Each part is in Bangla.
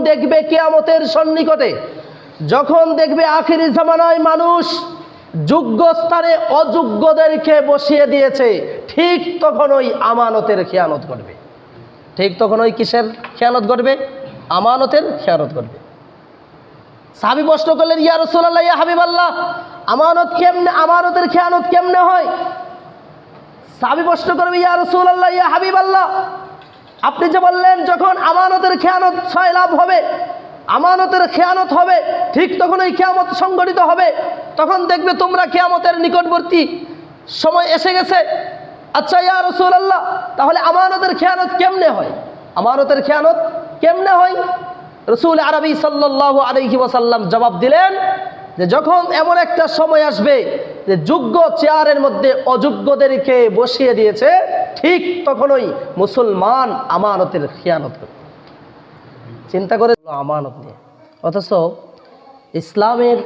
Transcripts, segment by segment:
দেখবে কিয়ামতের সন্নিকটে, যখন দেখবে আখিরি জামানায় মানুষ যোগ্য স্থানে অযোগ্যদেরকে বসিয়ে দিয়েছে, ঠিক তখন ওই আমানতের খেয়ানত করবে। ঠিক তখন ওই কিসের খেয়ানত করবে? আমানতের খেয়ানত করবে। সাহাবী প্রশ্ন করলেন, ইয়া রাসূলুল্লাহ, ইয়া হাবিবাল্লাহ, আমানতের খেয়ানত কেমনে হয়? সাহাবী প্রশ্ন করবে, ইয়া রাসূলুল্লাহ, ইয়া হাবিবাল্লাহ, আপনি যে বললেন যখন আমানতের খেয়ানত সয়লাভ হবে, আমানতের খেয়ানত হবে, ঠিক তখন ওই কিয়ামত সংঘটিত হবে, তখন দেখবে তোমরা কিয়ামতের নিকটবর্তী সময় এসে গেছে। আচ্ছা ইয়া রাসূলুল্লাহ, তাহলে আমানতের খেয়ানত কেমনে হয়? আমানতের খেয়ানত কেমনে হয়? রাসূল আরবি সাল্লাল্লাহু আলাইহি ওয়াসাল্লাম জবাব দিলেন যে যখন এমন একটা সময় আসবে যে যোগ্য চেয়ারের মধ্যে অযোগ্যদেরকে বসিয়ে দিয়েছে, ঠিক তখনই মুসলমান আমানতের খেয়ানত করবে। চিন্তা করে আমানত নিয়ে। অথচ ইসলামের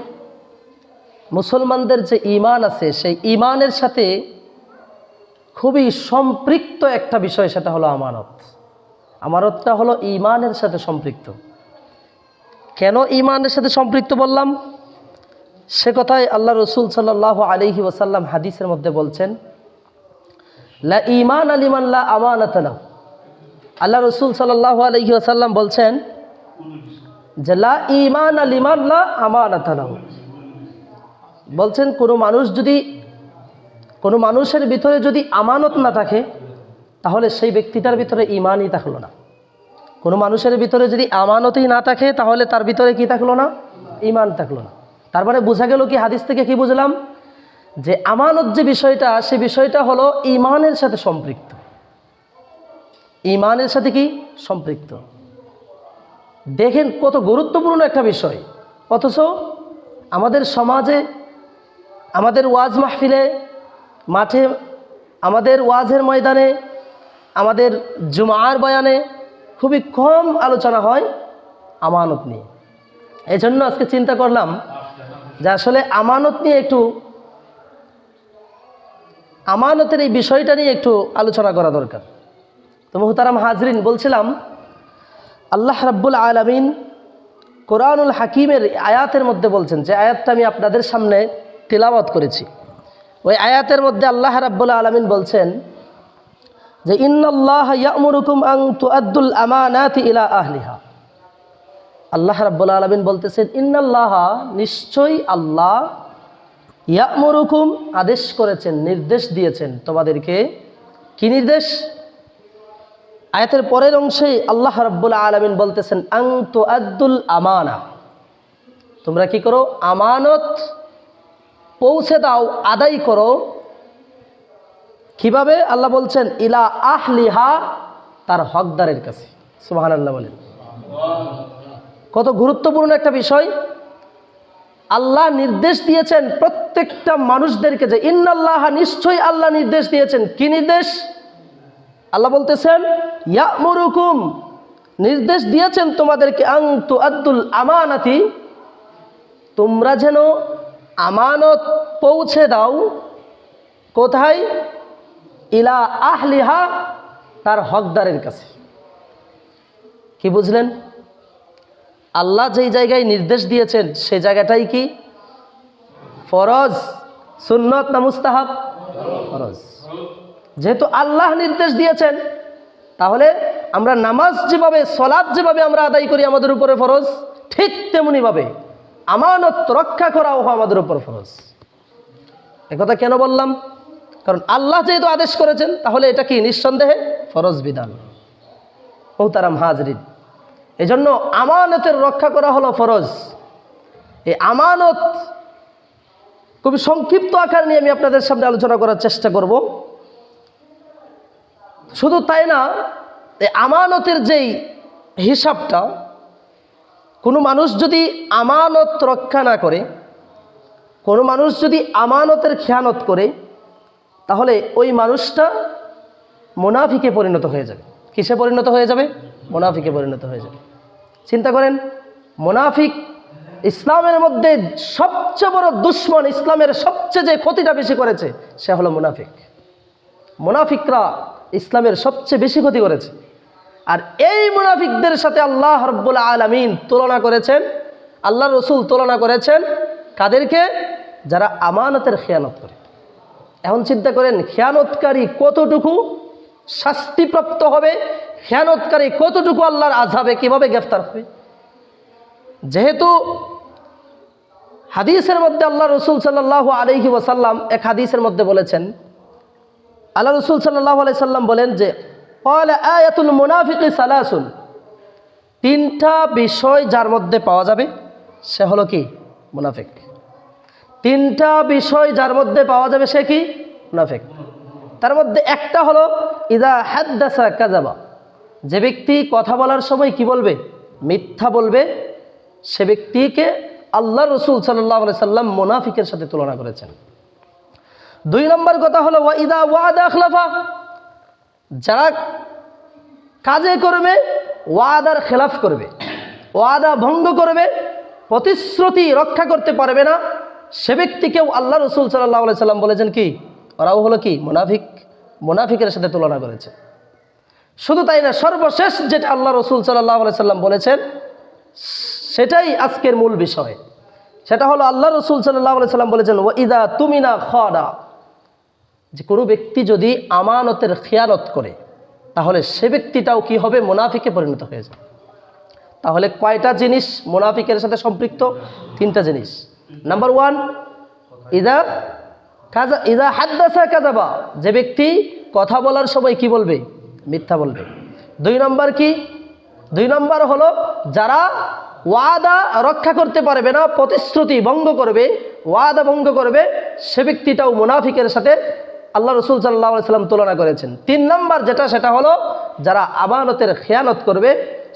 মুসলমানদের যে ঈমান আছে, সেই ঈমানের সাথে খুবই সম্পৃক্ত একটা বিষয়, সেটা হলো আমানত। আমানতটা হলো ঈমানের সাথে সম্পৃক্ত। কেন ঈমানের সাথে সম্পৃক্ত বললাম? সে কথাই আল্লাহ রসুল সাল্লাল্লাহু আলাইহি ওয়াসাল্লাম হাদিসের মধ্যে বলছেন, লা ঈমান লিমান লা আমানাতা লাহু। আল্লাহ রসুল সাল্লাল্লাহু আলাইহি ওয়াসাল্লাম বলছেন যে লা ঈমান লিমান লা আমানাতা লাহু। বলছেন কোনো মানুষের ভিতরে যদি আমানত না থাকে, তাহলে সেই ব্যক্তিটার ভিতরে ঈমানই থাকলো না। কোনো মানুষের ভিতরে যদি আমানতই না থাকে, তাহলে তার ভিতরে কি থাকলো না? ঈমান থাকলো না। তার মানে বোঝা গেল কি, হাদিস থেকে কি বুঝলাম? যে আমানত যে বিষয়টা, সে বিষয়টা হলো ঈমানের সাথে সম্পৃক্ত। ঈমানের সাথে কি সম্পৃক্ত? দেখেন কত গুরুত্বপূর্ণ একটা বিষয়। অথচ আমাদের সমাজে, আমাদের ওয়াজ মাহফিলে, মাঠে, আমাদের ওয়াজের ময়দানে, আমাদের জুমার বয়ানে খুবই কম আলোচনা হয় আমানত নিয়ে। এই জন্য আজকে চিন্তা করলাম যে আসলে আমানত নিয়ে আমানতের এই বিষয়টা নিয়ে একটু আলোচনা করা দরকার। তো মুহতারাম হাজরিন, বলছিলাম আল্লাহ রাব্বুল আলামিন কোরআনুল হাকিমের আয়াতের মধ্যে বলছেন, যে আয়াতটা আমি আপনাদের সামনে তিলাওয়াত করেছি, ওই আয়াতের মধ্যে আল্লাহ রাব্বুল আলামিন বলছেন যে ইন্নাল্লাহা ইয়া'মুরুকুম আন তুআদ্দুল আমানাতি ইলা আহলিহা। আল্লাহ রাব্বুল আলামিন বলতেছেন, ইন্নাল্লাহা, নিশ্চয়ই আল্লাহ, ইয়া'মুরুকুম, আদেশ করেছেন, নির্দেশ দিয়েছেন তোমাদেরকে। কি নির্দেশ? আয়াতের পরের অংশে আল্লাহ রাব্বুল আলামিন বলতেছেন, আন তুআদ্দুল আমানা, তোমরা কি করো? আমানত পৌঁছে দাও, আদায় করো। কিভাবে? আল্লাহ বলছেন ইলা আহলিহা, তার হকদারের কাছে। সুবহানাল্লাহ বলেন। কত গুরুত্বপূর্ণ একটা বিষয়। আল্লাহ নির্দেশ দিয়েছেন প্রত্যেকটা মানুষদেরকে, যে ইন্নাল্লাহা, নিশ্চয়ই আল্লাহ নির্দেশ দিয়েছেন। কি নির্দেশ? আল্লাহ বলতেছেন ইয়া'মুরুকুম, নির্দেশ দিয়েছেন তোমাদেরকে, আন তুআদ্দুল আমানাতি, তোমরা যেন আমানত পৌঁছে দাও। কোথায়? ইলা আহলিহা, তার হকদারের কাছে। কি বুঝলেন? আল্লাহ যেই জায়গায় নির্দেশ দিয়েছেন, সেই জায়গাটাই কি ফরজ, সুন্নত না মুস্তাহাব? ফরজ। যেহেতু আল্লাহ নির্দেশ দিয়েছেন, তাহলে আমরা নামাজ যেভাবে, সালাত যেভাবে আমরা আদায় করি আমাদের উপরে ফরজ, ঠিক তেমনিভাবে আমানত রক্ষা করাও আমাদের উপর ফরজ। একথা কেন বললাম? কারণ আল্লাহ যেহেতু আদেশ করেছেন, তাহলে এটা কি নিঃসন্দেহে ফরজ বিধান। মুহতারাম হাজরিন, এজন্য আমানতের রক্ষা করা হলো ফরজ। এই আমানত খুবই সংক্ষিপ্ত আকার নিয়ে আমি আপনাদের সামনে আলোচনা করার চেষ্টা করব। শুধু তাই না, এই আমানতের যেই হিসাবটা, কোনো মানুষ যদি আমানত রক্ষা না করে, কোনো মানুষ যদি আমানতের খেয়ানত করে, তাহলে ওই মানুষটা মুনাফিকে পরিণত হয়ে যাবে। কিসে পরিণত হয়ে যাবে? মুনাফিকে পরিণত হয়ে যাবে। চিন্তা করেন, মুনাফিক ইসলামের মধ্যে সবচেয়ে বড় দুশ্মন, ইসলামের সবচেয়ে যে ক্ষতিটা বেশি করেছে, সে হলো মুনাফিক। মুনাফিকরা ইসলামের সবচেয়ে বেশি ক্ষতি করেছে। আর এই মুনাফিকদের সাথে আল্লাহ রাব্বুল আলামিন তুলনা করেছেন, আল্লাহ রসুল তুলনা করেছেন কাদেরকে? যারা আমানতের খেয়ানত করে। এখন চিন্তা করেন, খেয়ানতকারী কতটুকু শাস্তিপ্রাপ্ত হবে, খেয়ানতকারী কতটুকু আল্লাহর আযাবে কিভাবে গ্রেফতার হবে। যেহেতু হাদিসের মধ্যে আল্লাহ রসুল সাল্লাল্লাহু আলাইহি ওয়াসাল্লাম এক হাদিসের মধ্যে বলেছেন, আল্লাহ রসুল সাল্লাল্লাহু আলাইহি সাল্লাম বলেন যে ক্বালা আয়াতুল মুনাফিকি সালাসুন, তিনটা বিষয় যার মধ্যে পাওয়া যাবে সে হলো কি? মুনাফিক। তিনটা বিষয় যার মধ্যে পাওয়া যাবে সে কি? মুনাফিক। তার মধ্যে একটা হলো ইযা হাদ্দাসা কাযাবা, যে ব্যক্তি কথা বলার সময় কি বলবে? মিথ্যা বলবে। সে ব্যক্তিকে আল্লাহ রসুল সাল্লাল্লাহু আলাইহি সাল্লাম মুনাফিকের সাথে তুলনা করেছেন। 2 নম্বর কথা হলো ওয়া ইযা ওয়াদা আখলাফা, যারা কাজে করবে ওয়াদার খেলাফ করবে, ওয়াদা ভঙ্গ করবে, প্রতিশ্রুতি রক্ষা করতে পারবে না, সে ব্যক্তিকেও আল্লাহ রসুল সাল্লাল্লাহু আলাইহি সাল্লাম বলেছেন কি? ওরাও হলো কি? মুনাফিক। মুনাফিকের সাথে তুলনা করেছে। শুধু তাই না, সর্বশেষ যেটা আল্লাহ রসুল সাল্লাল্লাহু আলাইহি সাল্লাম বলেছেন সেটাই আজকের মূল বিষয়। সেটা হলো আল্লাহ রসুল সাল্লাল্লাহু আলাইহি সাল্লাম বলেছেন ওয়া ইযা তুমিনা খানা, যে কোনো ব্যক্তি যদি আমানতের খেয়ানত করে তাহলে সে ব্যক্তিটাও কি হবে? মুনাফিকে পরিণত হয়ে যায়। তাহলে কয়টা জিনিস মুনাফিকের সাথে সম্পৃক্ত? 3টা জিনিস। নাম্বার 1, ইযা হাদ্দাসা কাযাবা, যে ব্যক্তি কথা বলার সময় কি বলবে? মিথ্যা বলবে। 2 নম্বর কি? 2 নম্বর হলো যারা ওয়াদা রক্ষা করতে পারবে না, প্রতিশ্রুতি ভঙ্গ করবে, ওয়াদা ভঙ্গ করবে, সে ব্যক্তিটাও মুনাফিকের সাথে আল্লাহ রসুল সাল্লাল্লাহু আলাইহি সাল্লাম তুলনা করেছেন। 3 নম্বর যেটা, সেটা হলো যারা আমানতের খেয়ানত করবে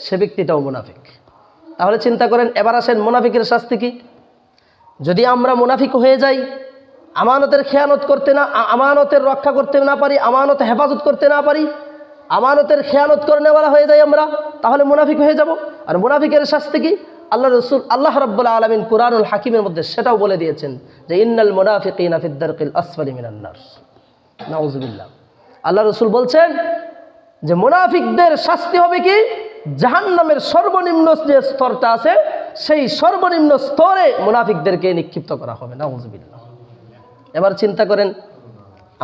সে ব্যক্তিটাও মুনাফিক। তাহলে চিন্তা করেন, এবার আসেন মুনাফিকের শাস্তি কি? যদি আমরা মুনাফিক হয়ে যাই, আমানতের খেয়ানত করতে না, আমানতের রক্ষা করতে না পারি, আমানত হেফাজত করতে না পারি, আমানতের খেয়ানত করনেওয়ালা হয়ে যাই আমরা, তাহলে মুনাফিক হয়ে যাব। আর মুনাফিকের শাস্তি কি? আল্লাহ রাব্বুল আলামিন কুরআনুল হাকিমের মধ্যে সেটাও বলে দিয়েছেন যে ইন্নাল মুনাফিকিনা ফিদ দারকিল আসফালি মিনান নার। নাউযুবিল্লাহ। আল্লাহ রসুল বলছেন যে মুনাফিকদের শাস্তি হবে কি? জাহান্নামের সর্বনিম্ন যে স্তরটা আছে সেই সর্বনিম্ন স্তরে মুনাফিকদেরকে নিক্ষিপ্ত করা হবে। নাউযুবিল্লাহ। এবার চিন্তা করেন,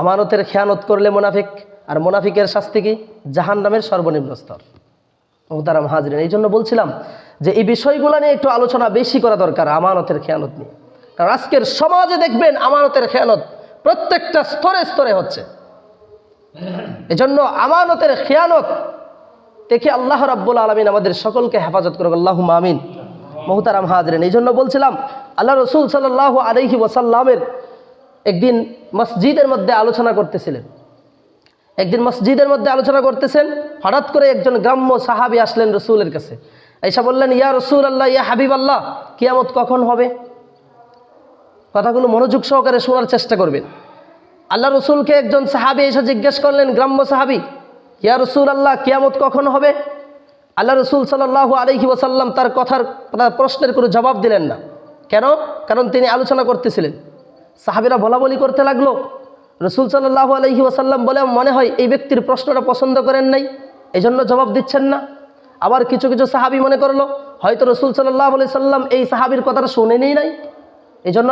আমানতের খেয়ানত করলে মুনাফিক, আর মুনাফিকের শাস্তি কি? জাহান্নামের সর্বনিম্ন স্তর। মুহতারাম হাজরিন, এই জন্য বলছিলাম যে এই বিষয়গুলো নিয়ে একটু আলোচনা বেশি করা দরকার, আমানতের খেয়ানত নিয়ে। কারণ আজকের সমাজে দেখবেন আমানতের খেয়ানত প্রত্যেকটা স্তরে স্তরে হচ্ছে। এজন্য আমানতের খেয়ানত থেকে আল্লাহ রাব্বুল আলামিন আমাদের সকলকে হেফাজত করুক, আল্লাহুম্মা আমিন। মুহতারাম হাজরিন, এই জন্য বলছিলাম আল্লাহ রসুল সাল্লাল্লাহু আলাইহি ওয়াসাল্লামের একদিন মসজিদের মধ্যে আলোচনা করতেছিলেন। হঠাৎ করে একজন গ্রাম্য সাহাবী আসলেন রসুলের কাছে, এসে বললেন ইয়া রাসূলুল্লাহ, ইয়া হাবিবাল্লাহ, কিয়ামত কখন হবে? কথাগুলো মনোযোগ সহকারে শোনার চেষ্টা করবেন। আল্লাহ রসুলকে একজন সাহাবী এসে জিজ্ঞেস করলেন, গ্রাম্য সাহাবী, ইয়া রাসূলুল্লাহ, কিয়ামত কখন হবে? আল্লাহ রসুল সাল্লাল্লাহু আলাইহি ওয়াসাল্লাম তার প্রশ্নের কোনো জবাব দিলেন না। কেন? কারণ তিনি আলোচনা করতেছিলেন। সাহাবীরা বলাবলি করতে লাগলো। রসুল সাল্লাল্লাহু আলাইহি ওয়াসাল্লাম বলে মনে হয় এই ব্যক্তির প্রশ্নটা পছন্দ করেন নাই, এই জন্য জবাব দিচ্ছেন না। আবার কিছু কিছু সাহাবী মনে করলো হয়তো রসুল সাল্লাল্লাহু আলাইহি ওয়াসাল্লাম এই সাহাবীর কথাটা শুনেনই নাই, এই জন্য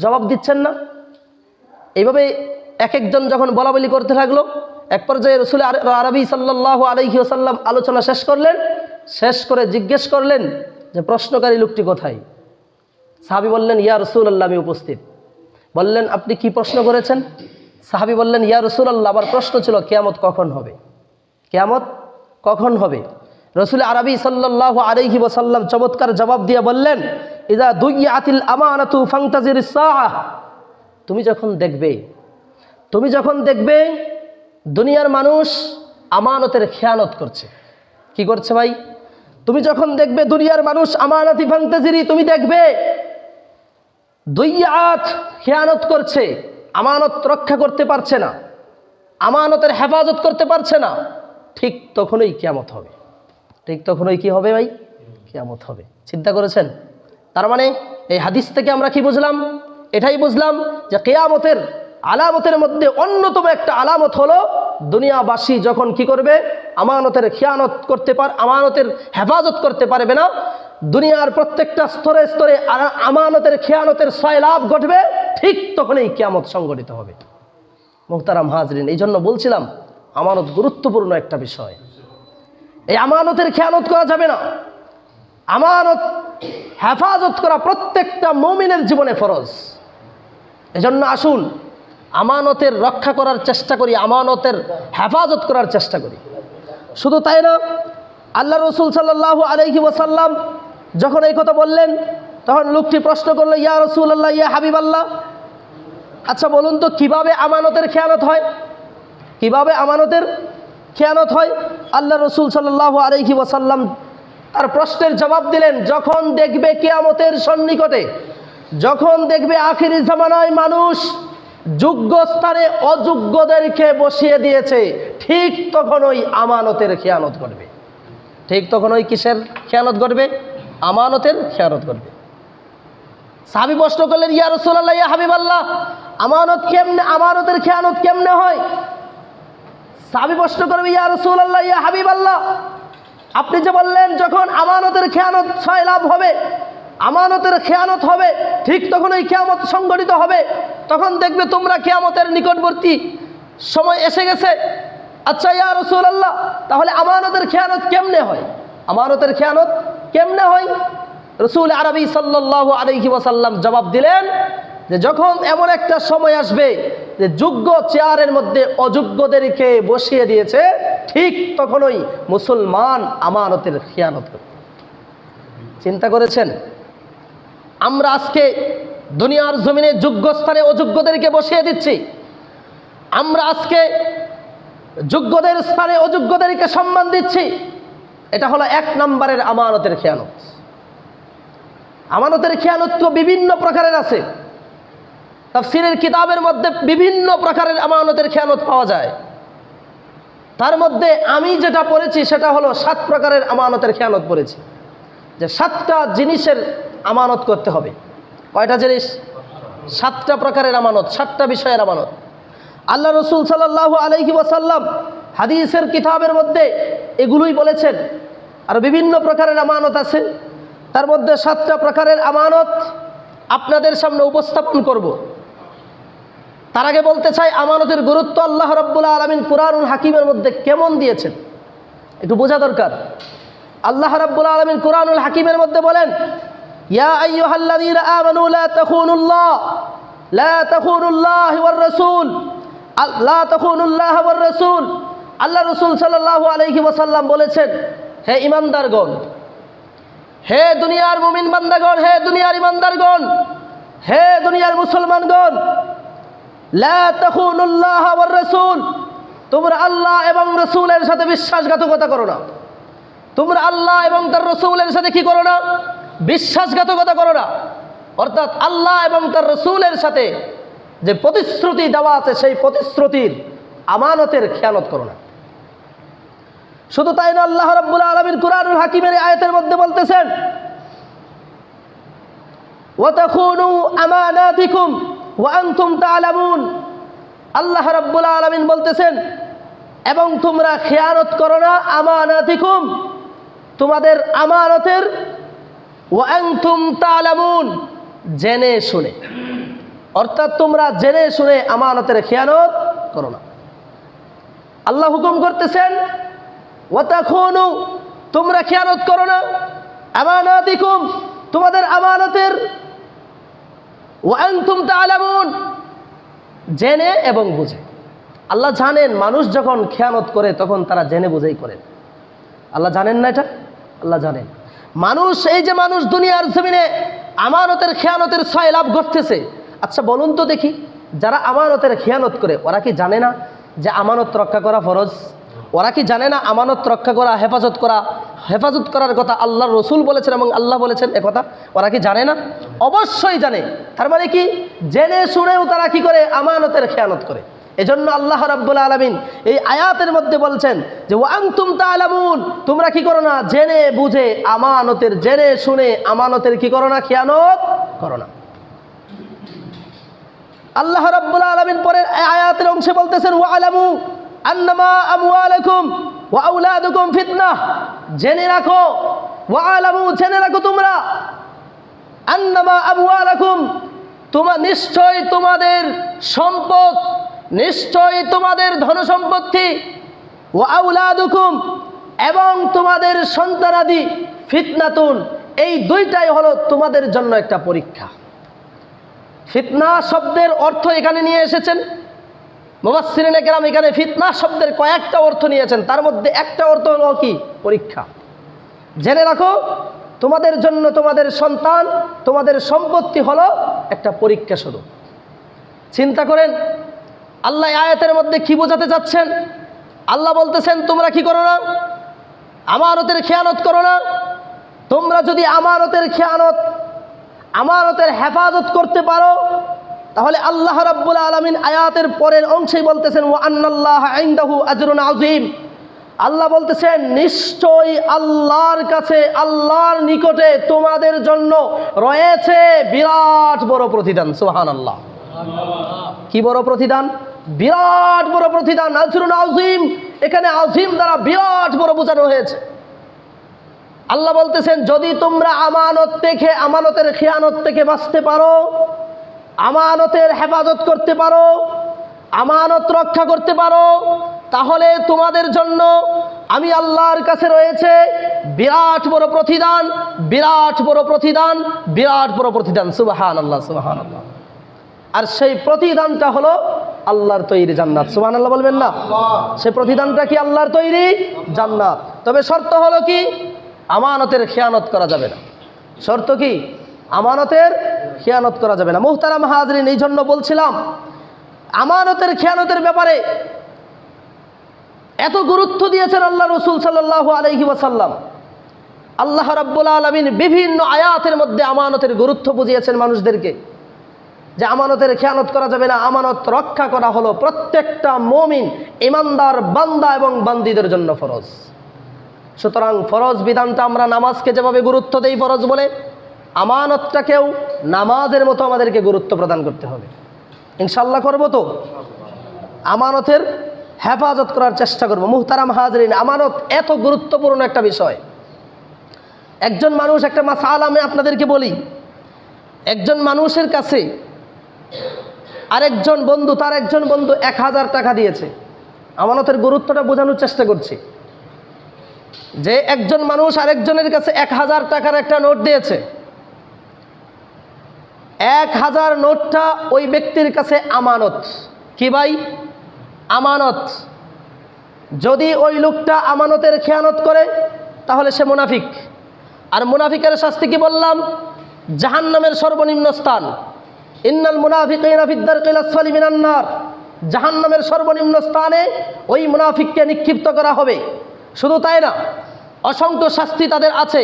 জবাব দিচ্ছেন না। এইভাবে এক একজন যখন বলাবলি করতে লাগলো, এক পর্যায়ে রসুল আরবি সাল্লাল্লাহু আলাইহি ওয়াসাল্লাম আলোচনা শেষ করলেন। শেষ করে জিজ্ঞেস করলেন যে প্রশ্নকারী লোকটি কোথায়? সাহাবী বললেন ইয়া রাসূলুল্লাহ, আমি উপস্থিত। বললেন আপনি কি প্রশ্ন করেছেন? সাহাবী বললেন ইয়া রাসূলুল্লাহ, আমার প্রশ্ন ছিল কিয়ামত কখন হবে? কিয়ামত কখন হবে? রসুল আরবি সাল্লাল্লাহু আলাইহি ওয়াসাল্লাম চমৎকার জবাব দিয়ে বললেন ইযা দুইয়াতিল আমানাতু ফান্তাজিরিস সাআহ, তুমি যখন দেখবে দুনিয়ার মানুষ আমানতের খেয়ানত করছে। কি করছে ভাই? তুমি যখন দেখবে দুনিয়ার মানুষ আমানাতি ফান্তাজিরি, তুমি দেখবে দুইয়াত খেয়ানত করছে, আমানত রক্ষা করতে পারছে না, আমানতের হেফাজত করতে পারছে না, ঠিক তখনই কিয়ামত হবে। ঠিক তখনই কি হবে ভাই? কিয়ামত হবে। চিন্তা করেছেন? তার মানে এই হাদিস থেকে আমরা কি বুঝলাম? এটাই বুঝলাম যে কিয়ামতের আলামতের মধ্যে অন্যতম একটা আলামত হলো দুনিয়াবাসী যখন কি করবে, আমানতের খেয়ানত করতে পারে, আমানতের হেফাজত করতে পারবে না, দুনিয়ার প্রত্যেকটা স্তরে স্তরে আমানতের খেয়ানতের সয়লাভ ঘটবে, ঠিক তখনই কিয়ামত সংঘটিত হবে। মুহতারাম হাজরিন, এই জন্য বলছিলাম আমানত গুরুত্বপূর্ণ একটা বিষয়। এই আমানতের খেয়ানত করা যাবে না। আমানত হেফাজত করা প্রত্যেকটা মুমিনের জীবনে ফরজ। এজন্য আসুন আমানতের রক্ষা করার চেষ্টা করি, আমানতের হেফাজত করার চেষ্টা করি। শুধু তাই না, আল্লাহ রসুল সাল্লাল্লাহু আলাইহি ওয়াসাল্লাম যখন এই কথা বললেন, তখন লোকটি প্রশ্ন করলো, ইয়া রাসূলুল্লাহ, ইয়া হাবিবাল্লাহ, আচ্ছা বলুন তো কিভাবে আমানতের খেয়ানত হয়, কিভাবে আমানতের খেয়ানত হয়? আল্লাহ রসুল সাল্লাল্লাহু আলাইহি ওয়াসাল্লাম তার প্রশ্নের জবাব দিলেন, যখন দেখবে কিয়ামতের সন্নিকটে, যখন দেখবে আখিরি জামানায় মানুষ যোগ্য স্থানে অযোগ্যদেরকে বসিয়ে দিয়েছে, ঠিক তখন ওই আমানতের খেয়ানত ঘটবে। ঠিক তখন ওই কিসের খেয়ানত ঘটবে? আমানতের খেয়ানত ঘটবে। সাহাবী প্রশ্ন করলেন, ইয়া রাসূলুল্লাহ, ইয়া হাবিবাল্লাহ, আমানত কেমনে, আমানতের খেয়ানত কেমনে হয়? সাহাবী প্রশ্ন করবে, ইয়া রাসূলুল্লাহ, ইয়া হাবিবাল্লাহ, আপনি যে বললেন যখন আমানতের খেয়ানত সয়লাভ হবে, আমানতের খেয়ানত হবে, ঠিক তখন ওই কিয়ামত সংঘটিত হবে, তখন দেখবে তোমরা কিয়ামতের নিকটবর্তী সময় এসে গেছে। আচ্ছা ইয়া রাসূলুল্লাহ, তাহলে আমানতের খেয়ানত কেমনে হয়? আমানতের খেয়ানত কেমনে হয়? রাসূল আরবি সাল্লাল্লাহু আলাইহি ওয়াসাল্লাম জবাব দিলেন যে যখন এমন একটা সময় আসবে যে যোগ্য চেয়ারের মধ্যে অযোগ্যদেরকে বসিয়ে দিয়েছে, ঠিক তখনই মুসলমান আমানতের খেয়ানত করবে। চিন্তা করেছেন, আমরা আজকে দুনিয়ার জমিনে যোগ্য স্থানে অযোগ্যদেরকে বসিয়ে দিচ্ছি, আমরা আজকে যোগ্যদের স্থানে অযোগ্যদেরকে সম্মান দিচ্ছি। এটা হলো এক নম্বরের আমানতের খেয়ানত। আমানতের খেয়ানত তো বিভিন্ন প্রকারের আছে। তাফসীরের কিতাবের মধ্যে বিভিন্ন প্রকারের আমানতের খেয়ানত পাওয়া যায়। তার মধ্যে আমি যেটা পড়েছি সেটা হলো 7 প্রকারের আমানতের খেয়ানত পড়েছি, যে 7টা জিনিসের আমানত করতে হবে। কয়টা জিনিস? 7টা প্রকারের আমানত, 7টা বিষয়ের আমানত। আল্লাহ রসুল সাল্লাল্লাহু আলাইহি ওয়াসাল্লাম হাদিসের কিতাবের মধ্যে এগুলোই বলেছেন। আর বিভিন্ন প্রকারের আমানত আছে, তার মধ্যে 7টা প্রকারের আমানত আপনাদের সামনে উপস্থাপন করব। তার আগে বলতে চাই, আমানতের গুরুত্ব আল্লাহ রাব্বুল আলামিন কুরআনুল হাকিমের মধ্যে কেমন দিয়েছেন একটু বোঝা দরকার। আল্লাহ রাব্বুল আলামিন কুরআনুল হাকিমের মধ্যে বলেন, ইয়া আইয়ুহাল্লাযীনা আমানু লা তাখুনুল্লাহ ওয়ার রাসূল, লা তাখুনুল্লাহ ওয়ার রাসূল। আল্লাহ রাসূল সাল্লাল্লাহু আলাইহি ওয়াসাল্লাম বলেছেন, হে ঈমানদারগণ, হে দুনিয়ার মুমিন বান্দাগণ, হে দুনিয়ার ঈমানদারগণ, হে দুনিয়ার মুসলমানগণ, লা তাখুনুল্লাহ ওয়ার রাসূল, তোমরা আল্লাহ এবং রাসূলের সাথে বিশ্বাসঘাতকতা করো না। তোমরা আল্লাহ এবং তার রাসূলের সাথে কি করো না? বিশ্বাসঘাতকতা করো না। অর্থাৎ আল্লাহ এবং তার রাসূলের সাথে যে প্রতিশ্রুতি দেওয়া আছে, সেই প্রতিশ্রুতির আমানতের খেয়ানত করো না। শুধু তাই না, আল্লাহ রাব্বুল আলামিন কুরআনুল হাকিমের আয়াতের মধ্যে বলতেছেন, ওয়া তাখুনু আমানাতিকুম ওয়া আনতুম তা'লামুন। আল্লাহ রাব্বুল আলামিন বলতেছেন, এবং তোমরা খেয়ানত করো না আমানাতিকুম, তোমাদের আমানতের, ওয়া আনতুম তা'লামুন, জেনে শুনে। অর্থাৎ তোমরা জেনে শুনে আমানতের খেয়ানত করো না। আল্লাহ হুকুম করতেছেন, ওয়া তাখুনু, তোমরা খেয়ানত করো না আমানাতিকুম, তোমাদের আমানতের, ওয়া আনতুম তা'লামুন, জেনে এবং বুঝে। আল্লাহ জানেন মানুষ যখন খেয়ানত করে তখন তারা জেনে বুঝেই করেন। আল্লাহ জানেন না এটা? আল্লাহ জানেন। মানুষ, এই যে মানুষ দুনিয়ার জমিনে আমানতের খেয়ানতের সয়লাভ ঘটতেছে, আচ্ছা বলুন তো দেখি, যারা আমানতের খেয়ানত করে ওরা কি জানে না যে আমানত রক্ষা করা ফরজ? ওরা কি জানে না আমানত রক্ষা করা, হেফাজত করার কথা আল্লাহর রসুল বলেছেন এবং আল্লাহ বলেছেন একথা? ওরা কি জানে না? অবশ্যই জানে। তার মানে কি, জেনে শুনেও তারা কি করে? আমানতের খেয়ানত করে। এজন্য আল্লাহ রাব্বুল আলামিন এই আয়াতের মধ্যে বলছেন যে ওয়া আনতুম তা'লামুন, তোমরা কি করো না? জেনে বুঝে আমানতের, জেনে শুনে আমানতের কি করো না? খেয়ানত করো না। আল্লাহ রাব্বুল আলামিন পরের আয়াতের অংশে বলতেছেন ওয়ালামু আন্নামা আমওয়ালাকুম ওয়া আওলাদুকুম ফিতনাহ, জেনে রাখো, ওয়ালামু জেনে রাখো তোমরা, আন্নামা আমওয়ালাকুম নিশ্চয় তোমাদের সম্পদ, নিশ্চয় তোমাদের ধন সম্পত্তি, ওয়া আওলাদুকুম এবং তোমাদের সন্তানাদি, ফিতনাতুন এই দুইটাই হলো তোমাদের জন্য একটা পরীক্ষা। ফিতনা শব্দের অর্থ এখানে নিয়ে এসেছেন মুফাসসিরিনে কেরাম, এখানে ফিতনা শব্দের কয়েকটা অর্থ নিয়েছেন, তার মধ্যে একটা অর্থ হলো কি? পরীক্ষা। জেনে রাখো তোমাদের জন্য তোমাদের সন্তান, তোমাদের সম্পত্তি হলো একটা পরীক্ষা শুধু। চিন্তা করেন আল্লাহ আয়াতের মধ্যে কি বোঝাতে চাচ্ছেন। আল্লাহ বলতেছেন তোমরা কি করো না? আমানতের খেয়ানত করো না। তোমরা যদি আমানতের খেয়ানত, আমানতের হেফাজত করতে পারো, তাহলে আল্লাহ রাব্বুল আলামিন আয়াতের পরের অংশেই বলতেছেন ওয়া আন্নাল্লাহা ইনদাহু আজরুন আযীম। আল্লাহ বলতেছেন নিশ্চয়ই আল্লাহর কাছে, আল্লাহর নিকটে তোমাদের জন্য রয়েছে বিরাট বড় প্রতিদান। সুবহানাল্লাহ। কি বড় প্রতিদান? বিরাট বড় প্রতিদান। আজরুন আযীম, এখানে আযীম দ্বারা বিরাট বড় বোঝানো হয়েছে। আল্লাহ বলতেছেন যদি তোমরা আমানত থেকে, আমানতের খেয়ানত থেকে বাঁচতে পারো, আমানতের হেফাজত করতে পারো, আমানত রক্ষা করতে পারো, তাহলে তোমাদের জন্য আমি আল্লাহর কাছে রয়েছে বিরাট বড় প্রতিদান, বিরাট বড় প্রতিদান, বিরাট বড় প্রতিদান। সুবহানাল্লাহ, সুবহানাল্লাহ। আর সেই প্রতিদানটা হলো আল্লাহর তৈরি জান্নাত। সুবহানাল্লাহ বলবেন না? সেই প্রতিদানটা কি? আল্লাহর তৈরি জান্নাত। তবে শর্ত হলো কি? আমানতের খেয়ানত করা যাবে না। শর্ত কি? আমানতের খেয়ানত করা যাবে না। মুহতারাম হাজরিন, এই জন্য বলছিলাম আমানতের খেয়ানতের ব্যাপারে এত গুরুত্ব দিয়েছেন আল্লাহ রাসূল সাল্লাল্লাহু আলাইহি ওয়াসাল্লাম। আল্লাহ রাব্বুল আলামিন বিভিন্ন আয়াতের মধ্যে আমানতের গুরুত্ব বুঝিয়েছেন মানুষদেরকে, যে আমানতের খেয়ানত করা যাবে না। আমানত রক্ষা করা হলো প্রত্যেকটা মুমিন, ইমানদার বান্দা এবং বান্দীদের জন্য ফরজ। সুতরাং ফরজ বিধানটা আমরা নামাজকে যেভাবে গুরুত্ব দেই ফরজ বলে, আমানতটাকেও নামাজের মতো আমাদেরকে গুরুত্ব প্রদান করতে হবে। ইনশাআল্লাহ করব তো? আমানতের হেফাজত করার চেষ্টা করব। মুহতারাম হাজরিন, আমানত এত গুরুত্বপূর্ণ একটা বিষয়। একজন মানুষ, একটা মাসআলা আমি আপনাদেরকে বলি, একজন মানুষের কাছে আরেকজন বন্ধু, তার একজন বন্ধু 1000 টাকা দিয়েছে। আমানতের গুরুত্বটা বোঝানোর চেষ্টা করছি, যে একজন মানুষ আরেকজনের কাছে 1000 টাকার একটা নোট দিয়েছে। 1000 নোটটা ওই ব্যক্তির কাছে আমানত। কি ভাই? আমানত। যদি ওই লোকটা আমানতের খেয়ানত করে তাহলে সে মুনাফিক। আর মুনাফিকের শাস্তি কি বললাম? জাহান্নামের সর্বনিম্ন স্থান। ইন্নাল মুনাফিকিনা ফিদ দারকিল আসফালি মিনান নার। জাহান্নামের সর্বনিম্ন স্থানে ওই মুনাফিককে নিক্ষিপ্ত করা হবে। শুধু তাই না, অসংখ্য শাস্তি তাদের আছে।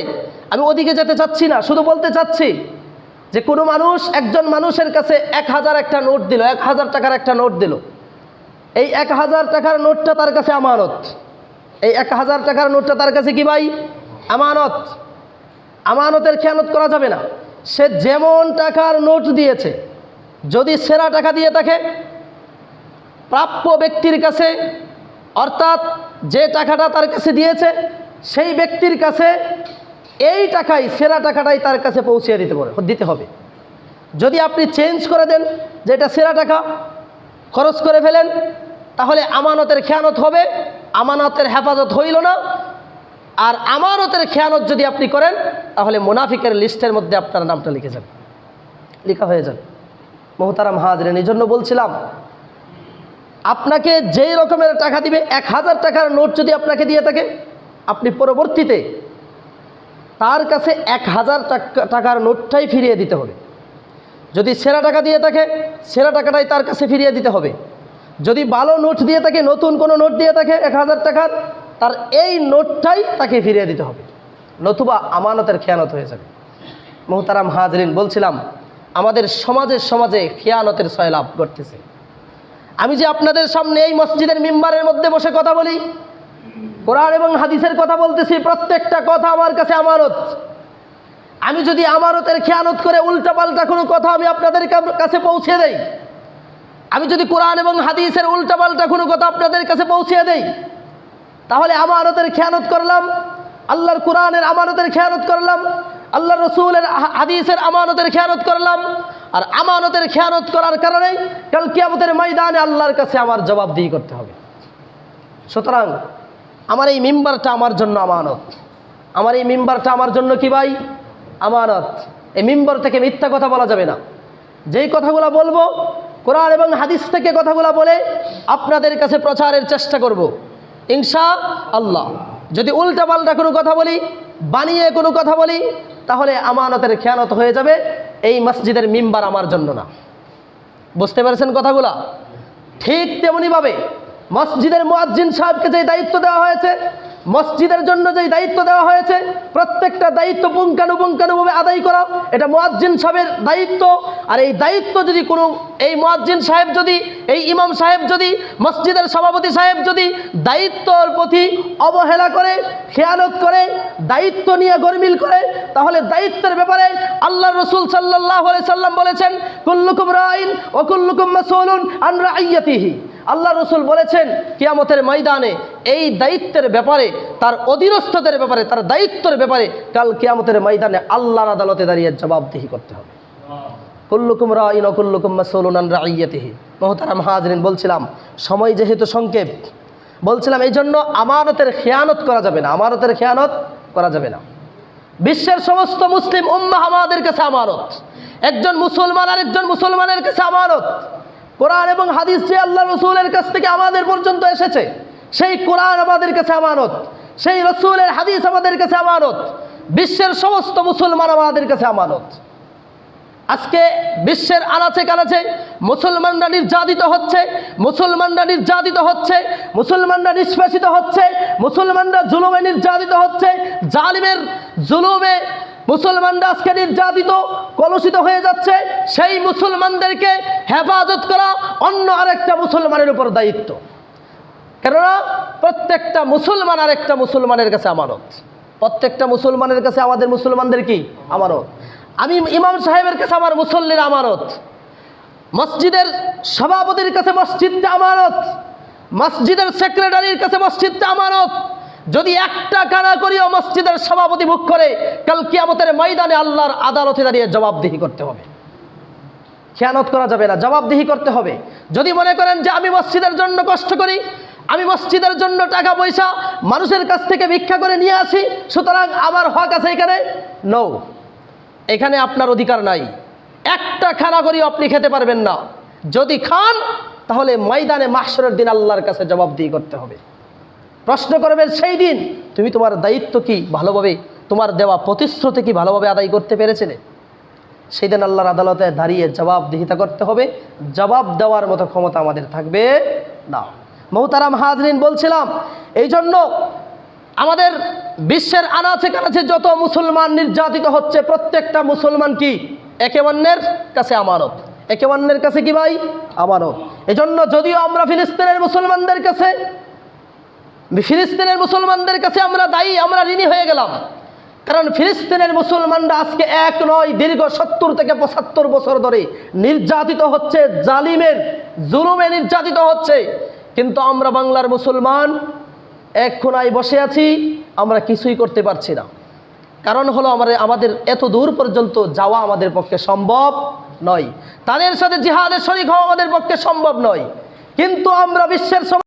আমি ওদিকে যেতে চাচ্ছি না, শুধু বলতে চাচ্ছি যে কোনো মানুষ একজন মানুষের কাছে 1000 একটা নোট দিল, 1000 টাকার একটা নোট দিল। এই 1000 টাকার নোটটা তার কাছে আমানত। এই 1000 টাকার নোটটা তার কাছে কি ভাই? আমানত। আমানতের খেয়ানত করা যাবে না। সে যেমন টাকার নোট দিয়েছে, যদি সেরা টাকা দিয়ে থাকে প্রাপ্য ব্যক্তির কাছে, অর্থাৎ যে টাকাটা তার কাছে দিয়েছে সেই ব্যক্তির কাছে এই টাকাই, সেরা টাকাটাই তার কাছে পৌঁছে দিতে হবে। যদি আপনি চেঞ্জ করে দেন যে এটা সেরা টাকা, খরচ করে ফেলেন, তাহলে আমানতের খেয়ানত হবে, আমানতের হেফাজত হইল না। আর আমানতের খেয়ানত যদি আপনি করেন তাহলে মুনাফিকের লিস্টের মধ্যে আপনার নামটা লেখা হয়ে যাবে। মুহতারাম হাজরিন, এই জন্য বলছিলাম আপনাকে যেই রকমের টাকা দিবে, 1000 টাকার নোট যদি আপনাকে দিয়ে থাকে, আপনি পরবর্তীতে তার কাছে 1000 টাকার নোটটাই ফিরিয়ে দিতে হবে। যদি সেরা টাকা দিয়ে থাকে, সেরা টাকাটাই তার কাছে ফিরিয়ে দিতে হবে। যদি ভালো নোট দিয়ে থাকে, নতুন কোনো নোট দিয়ে থাকে 1000 টাকার, তার এই নোটটাই তাকে ফিরিয়ে দিতে হবে, নতুবা আমানতের খেয়ানত হয়ে যাবে। মুহতারাম হাজরিন, বলছিলাম আমাদের সমাজে খেয়ানতের সয়লাভ ঘটতেছে। আমি যে আপনাদের সামনে এই মসজিদের মিম্বারের মধ্যে বসে কথা বলি, কোরআন এবং হাদিসের কথা বলতেছি, প্রত্যেকটা কথা আমার কাছে আমানত। আমি যদি আমানতের খেয়ানত করে উল্টাপাল্টা কোনো কথা আমি আপনাদের কাছে পৌঁছে দেই, আমি যদি কোরআন এবং হাদিসের উল্টাপাল্টা কোনো কথা আপনাদের কাছে পৌঁছিয়ে দেই, তাহলে আমানতের খেয়ানত করলাম, আল্লাহর কোরআনের আমানতের খেয়ানত করলাম, আল্লাহ রসুলের হাদিসের আমানতের খেয়ানত করলাম। আর আমানতের খেয়ানত করার কারণে কাল কিয়ামতের ময়দানে আল্লাহর কাছে আমার জবাবদিহি করতে হবে। সুতরাং আমার এই মিম্বারটা আমার জন্য আমানত, আমার এই মিম্বারটা আমার জন্য কি ভাই? আমানত। এই মিম্বার থেকে মিথ্যা কথা বলা যাবে না। যেই কথাগুলো বলবো কোরআন এবং হাদিস থেকে কথাগুলো বলে আপনাদের কাছে প্রচারের চেষ্টা করব ইনশাআল্লাহ। যদি উল্টাপাল্টা কোনো কথা বলি, বানিয়ে কোনো কথা বলি, তাহলে আমানতের খেয়ানত হয়ে যাবে। এই মসজিদের মিম্বার আমার জন্য না। বুঝতে পেরেছেন কথাগুলা? ঠিক তেমনিভাবে মসজিদের মুয়াজ্জিন সাহেবকে যে দায়িত্ব দেওয়া হয়েছে, মসজিদের জন্য যেই দায়িত্ব দেওয়া হয়েছে, প্রত্যেকটা দায়িত্ব পুঙ্খানুপুঙ্খানুভাবে আদায় করা, এটা মুয়াজ্জিন সাহেবের দায়িত্ব। আর এই দায়িত্ব যদি কোনো এই মুয়াজ্জিন সাহেব যদি, এই ইমাম সাহেব যদি, মসজিদের সভাপতি সাহেব যদি দায়িত্বর প্রতি অবহেলা করে, খেয়ানত করে, দায়িত্ব নিয়ে গরমিল করে, তাহলে দায়িত্বের ব্যাপারে আল্লাহ রসুল সাল্লাল্লাহু আলাইহি সাল্লাম বলেছেন, কুল্লুকুম রাইন ওয়া কুল্লুকুম মাসউলুন আন রাইয়াতিহি। আল্লাহ রসুল বলেছেন কিয়ামতের ময়দানে এই দায়িত্বের ব্যাপারে, তার অধীনস্থদের ব্যাপারে, তার দায়িত্বের ব্যাপারে কাল কিয়ামতের ময়দানে আল্লাহর আদালতে দাঁড়িয়ে জবাবদিহি করতে হবে। কুল্লুকুম রাইন ওয়া কুল্লুকুম মাসউলুন আন রাইয়াতিহি। মুহতারাম হাজরিন, বলছিলাম সময় যেহেতু সংক্ষেপ, বলছিলাম এই জন্য আমানতের খেয়ানত করা যাবে না, আমানতের খেয়ানত করা যাবে না। বিশ্বের সমস্ত মুসলিম উম্মাহ আমাদের কাছে আমানত। একজন মুসলমান আর একজন মুসলমানের কাছে আমানত। কোরআন এবং হাদিস যে আল্লাহ রসুলের কাছ থেকে আমাদের পর্যন্ত এসেছে, সেই কোরআন আমাদের কাছে আমানত, সেই রসুলের হাদিস আমাদের কাছে আমানত। বিশ্বের সমস্ত মুসলমান আমাদের কাছে আমানত। আজকে বিশ্বের আনাচে কানাচে মুসলমানরা নির্যাতিত হচ্ছে, মুসলমানরা নির্যাতিত হচ্ছে, মুসলমানরা নিষ্পেষিত হচ্ছে, মুসলমানরা জুলুমে নির্যাতিত হচ্ছে। জালিমের জুলুমে মুসলমানরা আজকে নির্যাতিত, কলুষিত হয়ে যাচ্ছে। সেই মুসলমানদেরকে হেফাজত করা অন্য আরেকটা মুসলমানের উপর দায়িত্ব। কেননা প্রত্যেকটা মুসলমান আরেকটা মুসলমানের কাছে আমানত। প্রত্যেকটা মুসলমানের কাছে আমাদের মুসলমানদের কি আমানত। আমি ইমাম সাহেবের কাছে আমার মুসল্লির আমানত, মসজিদের সভাপতির কাছে মসজিদটা আমানত, মসজিদের সেক্রেটারির কাছে মসজিদটা আমানত। যদি একটা কানা করিও মসজিদের সভাপতি মুখ করে, কাল কিয়ামতের ময়দানে আল্লাহর আদালতে দাঁড়িয়ে জবাবদিহি করতে হবে। খেয়ানত করা যাবে না, জবাবদিহি করতে হবে। যদি মনে করেন যে আমি মসজিদের জন্য কষ্ট করি, আমি মসজিদের জন্য টাকা পয়সা মানুষের কাছ থেকে ভিক্ষা করে নিয়ে আসি, সুতরাং আমার হক আছে এখানে, নো, এখানে আপনার অধিকার নাই। একটা খানা করিও আপনি খেতে পারবেন না। যদি খান, তাহলে ময়দানে মাহশরের দিন আল্লাহর কাছে জবাবদিহি করতে হবে। প্রশ্ন করবেন সেই দিন, তুমি তোমার দায়িত্ব কি ভালোভাবে, তোমার দেওয়া প্রতিশ্রুতি কি ভালোভাবে আদায় করতে পেরেছিলে? সেই দিন আল্লাহর আদালতে দাঁড়িয়ে জবাবদিহিতা করতে হবে। জবাব দেওয়ার মতো ক্ষমতা আমাদের থাকবে না। মুহতারাম হাজরিন, বলছিলাম এই জন্য আমাদের বিশ্বের আনাচে কানাচে যত মুসলমান নির্যাতিত হচ্ছে, প্রত্যেকটা মুসলমান কি একে অন্যের কাছে আমানত, একে অন্যের কাছে কি ভাই আমানত। এজন্য যদিও আমরা ফিলিস্তিনের মুসলমানদের কাছে আমরা দায়ী, আমরা ঋণী হয়ে গেলাম। কারণ ফিলিস্তিনের মুসলমানরা আজকে এক নয়, দীর্ঘ 70 থেকে 75 বছর ধরে নির্যাতিত হচ্ছে, জালিমের জুলুমে নির্যাতিত হচ্ছে। কিন্তু আমরা বাংলার মুসলমান এক কোনায় বসে আছি, আমরা কিছুই করতে পারছি না। কারণ হলো আমাদের এত দূর পর্যন্ত যাওয়া আমাদের পক্ষে সম্ভব নয়, তাদের সাথে জিহাদের শরীক হওয়া আমাদের পক্ষে সম্ভব নয়। কিন্তু আমরা বিশ্বের